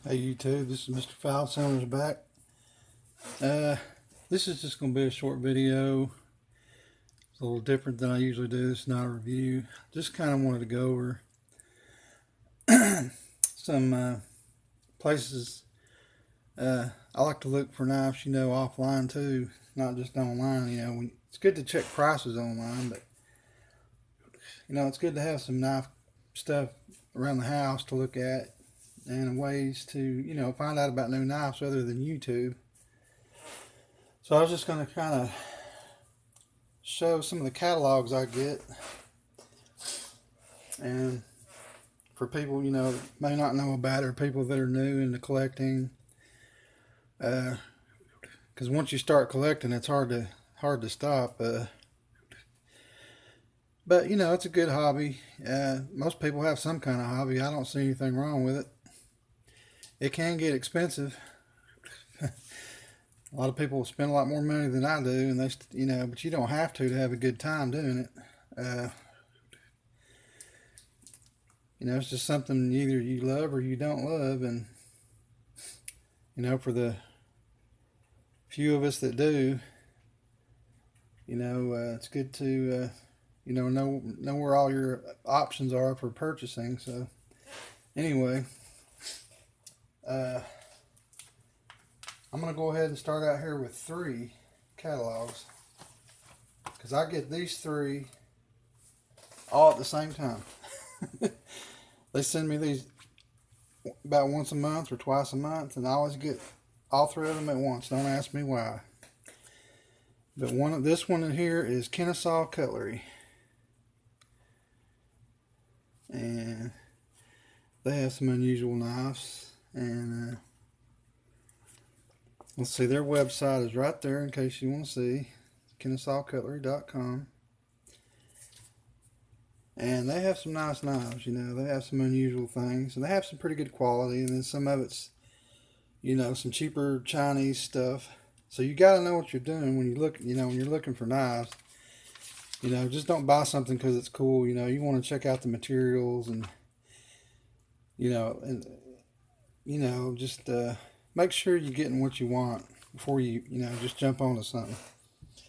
Hey YouTube, this is Mr. File Centers back. This is just going to be a short video. It's a little different than I usually do. It's not a review. Just kind of wanted to go over some places. I like to look for knives, offline too, not just online. It's good to check prices online, but it's good to have some knife stuff around the house to look at and ways to, find out about new knives other than YouTube. So I was just going to kind of show some of the catalogs I get, and for people, may not know about it, or people that are new into collecting, because once you start collecting, it's hard to stop. But it's a good hobby. Most people have some kind of hobby. I don't see anything wrong with it. It can get expensive. A lot of people spend a lot more money than I do, and but you don't have to have a good time doing it. It's just something either you love or you don't love, and for the few of us that do, it's good to know where all your options are for purchasing. So anyway, I'm going to go ahead and start out here with 3 catalogs, because I get these 3 all at the same time. They send me these about once a month or twice a month, and I always get all 3 of them at once. Don't ask me why. But this one in here is Kennesaw Cutlery, and they have some unusual knives. And let's see, their website is right there in case you want to see, KennesawCutlery.com. And they have some nice knives, they have some unusual things, and they have some pretty good quality, and then some of it's, some cheaper Chinese stuff. So you got to know what you're doing when you look, when you're looking for knives. Just don't buy something because it's cool. You want to check out the materials, and just make sure you're getting what you want before you, just jump onto something.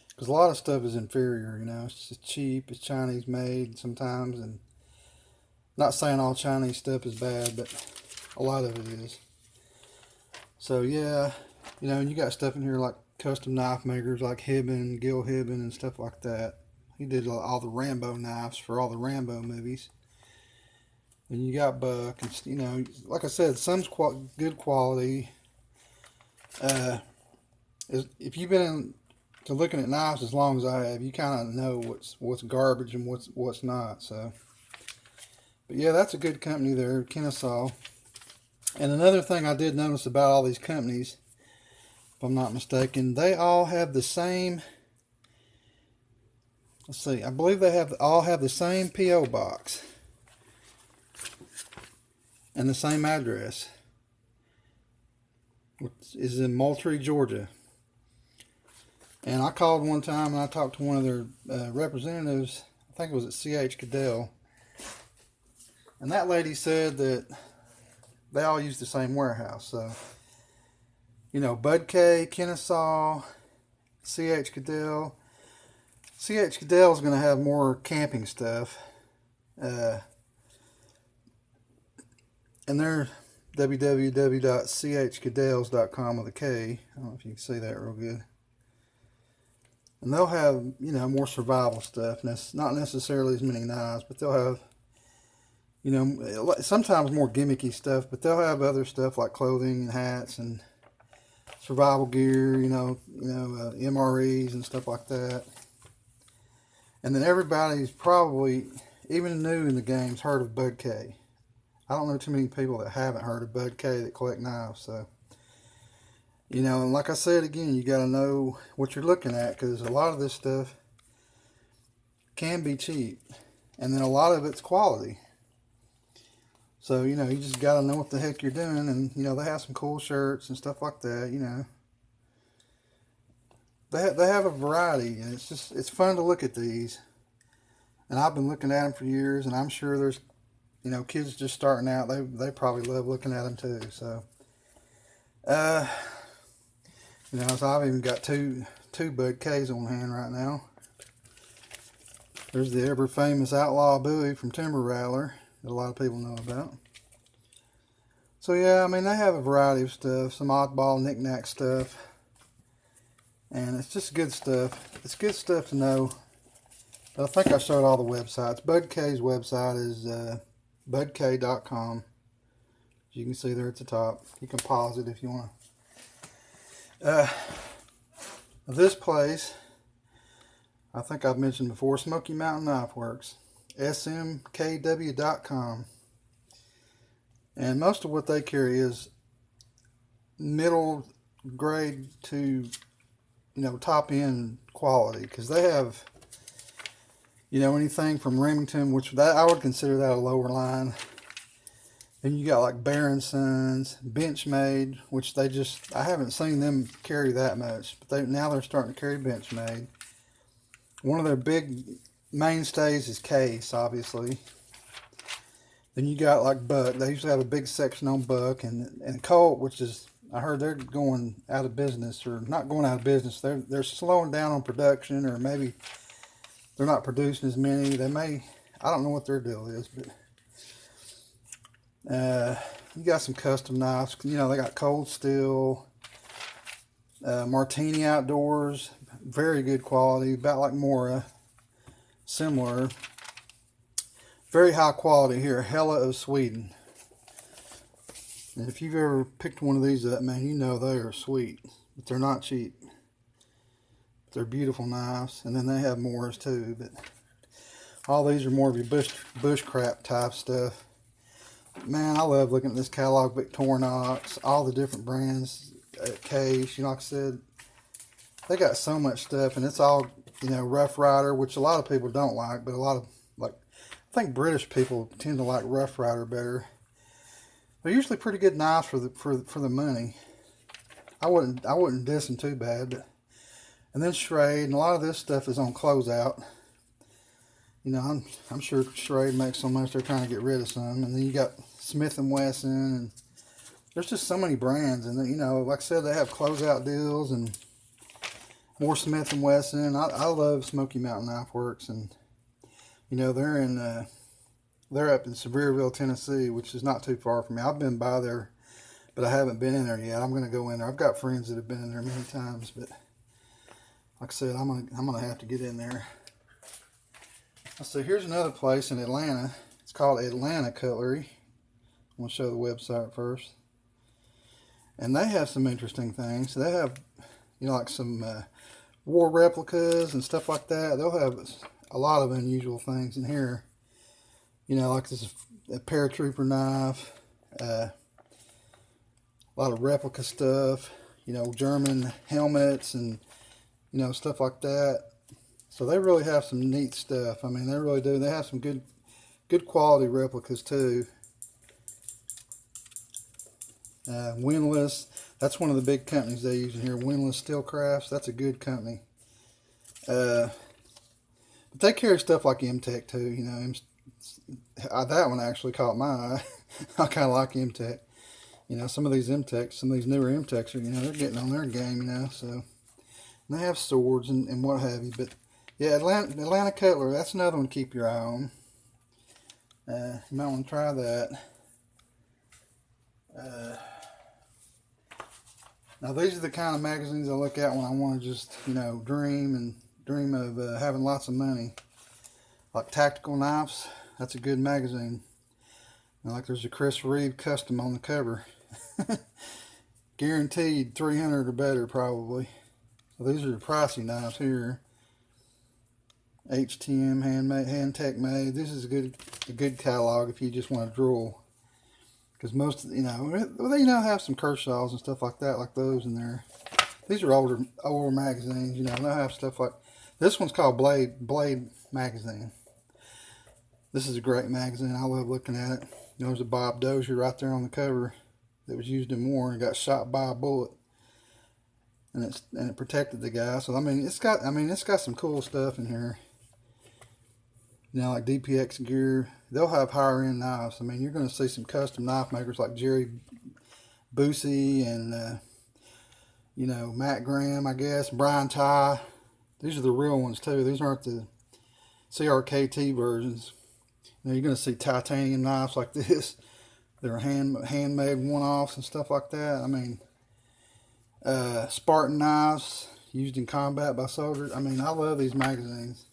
Because a lot of stuff is inferior, it's just cheap, it's Chinese made sometimes, and not saying all Chinese stuff is bad, but a lot of it is. So yeah, and you got stuff in here like custom knife makers like Gil Hibben and stuff like that. He did all the Rambo knives for all the Rambo movies. And you got Buck, and like I said, some's good quality. If you've been to looking at knives as long as I have, you kind of know what's garbage and what's not. So, but yeah, that's a good company there, Kennesaw. And another thing I did notice about all these companies, if I'm not mistaken, they all have the same. Let's see, I believe they all have the same P.O. box and the same address, which is in Moultrie, Georgia. And I called one time and I talked to one of their representatives. I think it was at C.H. Cadell. And that lady said that they all use the same warehouse. So, Bud K, Kennesaw, C.H. Cadell. C.H. Cadell is going to have more camping stuff. And they're www.chcadells.com with a K. I don't know if you can see that real good. And they'll have, more survival stuff. And that's not necessarily as many knives, but they'll have, sometimes more gimmicky stuff, but they'll have other stuff like clothing and hats and survival gear, MREs and stuff like that. And then everybody's probably, even new in the game's heard of Bud K. I don't know too many people that haven't heard of Bud K that collect knives, so. And like I said again, you got to know what you're looking at, because a lot of this stuff can be cheap, and then a lot of it's quality. So, you just got to know what the heck you're doing, and, they have some cool shirts and stuff like that, They have a variety, and it's fun to look at these. And I've been looking at them for years, and I'm sure there's, kids just starting out, they probably love looking at them too, so. Uh, you know, so I've even got two Bud K's on hand right now. There's the ever famous Outlaw Bowie from Timber Rattler that a lot of people know about. So yeah, I mean, they have a variety of stuff, some oddball knick-knack stuff, and it's just good stuff. It's good stuff to know. But I think I showed all the websites. Bud K's website is budk.com. As you can see there at the top. You can pause it if you want to. This place, I think I've mentioned before, Smoky Mountain Knife Works, smkw.com. And most of what they carry is middle grade to, top end quality, because they have, anything from Remington, which I would consider that a lower line. Then you got like Bear & Sons, Benchmade, which I haven't seen them carry that much, but now they're starting to carry Benchmade. One of their big mainstays is Case, obviously. Then you got like Buck. They usually have a big section on Buck, and Colt, which is, I heard they're going out of business, or not going out of business. They're slowing down on production, or maybe they're not producing as many. They may, I don't know what their deal is, but you got some custom knives. They got Cold Steel, Martini Outdoors, very good quality, about like Mora, similar. Very high quality here, Hella of Sweden. And if you've ever picked one of these up, man, you know they are sweet. But they're not cheap. But they're beautiful knives. And then they have Moras too. But all these are more of your bushcraft type stuff. Man, I love looking at this catalog. Victorinox, all the different brands at Case. Like I said, they got so much stuff. And it's all, Rough Rider, which a lot of people don't like. But a lot of, I think British people tend to like Rough Rider better. They're usually pretty good knives for the money. I wouldn't diss them too bad. But, and then Schrade, and a lot of this stuff is on closeout. I'm sure Schrade makes so much they're trying to get rid of some. And then you got Smith & Wesson, and there's just so many brands. And then, like I said, they have closeout deals and more Smith & Wesson. I love Smoky Mountain Knife Works, and they're up in Sevierville, Tennessee, which is not too far from me. I've been by there, but I haven't been in there yet. I'm going to go in there. I've got friends that have been in there many times, but like I said, I'm gonna have to get in there. So here's another place in Atlanta. It's called Atlanta Cutlery. I'm going to show the website first. And they have some interesting things. They have, like some war replicas and stuff like that. They'll have a lot of unusual things in here. Like this a paratrooper knife, a lot of replica stuff, German helmets and, stuff like that. So they really have some neat stuff. I mean, they really do. They have some good quality replicas too. Windlass, that's one of the big companies they use in here. Windlass Steel Crafts, that's a good company. But they carry stuff like M-Tech too, that one actually caught my eye. I kind of like M-Tech. Some of these M-Techs, some of these newer M-Techs are, they're getting on their game, so. And they have swords and what have you. But, yeah, Atlanta Cutlery, that's another one to keep your eye on. You might want to try that. Now, these are the kind of magazines I look at when I want to just, dream of having lots of money. Like Tactical Knives, that's a good magazine. And like there's a Chris Reeve custom on the cover. Guaranteed 300 or better probably. So these are pricey knives here. HTM handmade, hand tech made. This is a good catalog if you just want to drool. Because most, they have some Kershaws and stuff like that, like those in there. These are older magazines, they'll have stuff like, this one's called Blade Magazine. This is a great magazine. I love looking at it. There's a Bob Dozier right there on the cover that was used in war and got shot by a bullet, and it protected the guy. So it's got some cool stuff in here. Like DPX gear. They'll have higher end knives. You're going to see some custom knife makers like Jerry Boosie and you know, Matt Graham, I guess, Brian Ty. These are the real ones too. These aren't the CRKT versions. You know, you're going to see titanium knives like this. They're handmade one-offs and stuff like that. I mean, Spartan knives used in combat by soldiers. I mean, I love these magazines.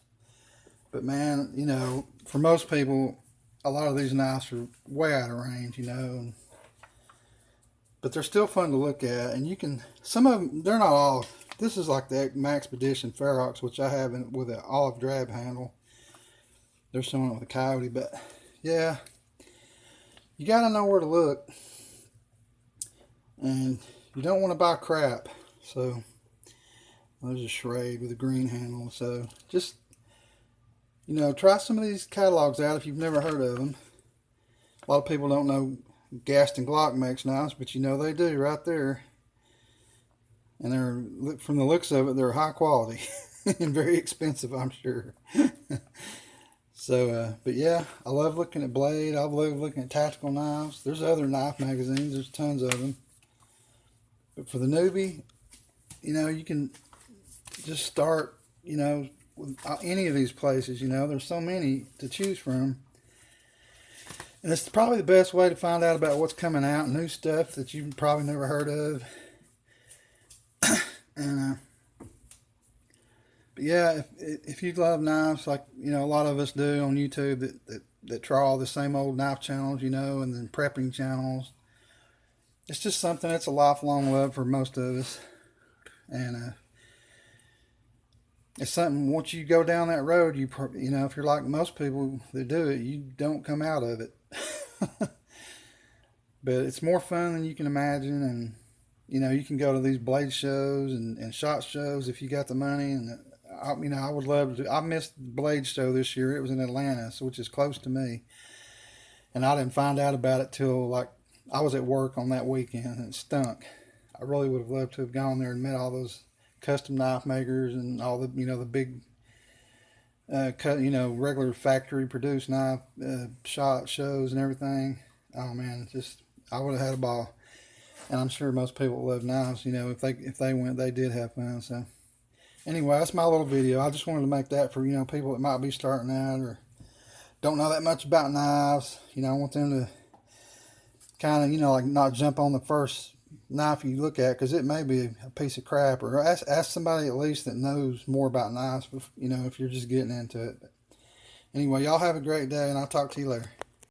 But man, you know, for most people, a lot of these knives are way out of range, you know. But they're still fun to look at. And you can, some of them, they're not all. This is like the Maxpedition Ferox, which I have with an olive drab handle. There's someone with a coyote, but yeah, you got to know where to look. And you don't want to buy crap. So there's a Schrade with a green handle. So just, you know, try some of these catalogs out if you've never heard of them. A lot of people don't know Gaston Glock makes knives, but you know they do right there. And they're, from the looks of it, they're high quality and very expensive, I'm sure. So, but yeah, I love looking at blade. I love looking at tactical knives. There's other knife magazines. There's tons of them. But for the newbie, you know, you can just start, you know, with any of these places. You know, there's so many to choose from. And it's probably the best way to find out about what's coming out, new stuff that you've probably never heard of. And but yeah, if you love knives, like, you know, a lot of us do on YouTube that try all the same old knife channels, you know, and then prepping channels. It's just something that's a lifelong love for most of us. And it's something, once you go down that road, you know, if you're like most people that do it, you don't come out of it. But it's more fun than you can imagine. And you know, you can go to these blade shows and shot shows if you got the money. And you know, I would love to. I missed the blade show this year. It was in Atlanta, so which is close to me. And I didn't find out about it till like I was at work on that weekend, and it stunk. I really would have loved to have gone there and met all those custom knife makers and all the, you know, the big, you know, regular factory produced knife shot shows and everything. Oh man, just I would have had a ball. And I'm sure most people love knives. You know, if they went, they did have fun. So anyway, that's my little video. I just wanted to make that for, you know, people that might be starting out or don't know that much about knives. You know, I want them to kind of, you know, like not jump on the first knife you look at, because it may be a piece of crap. Or ask somebody at least that knows more about knives, you know, if you're just getting into it. But anyway, y'all have a great day, and I'll talk to you later.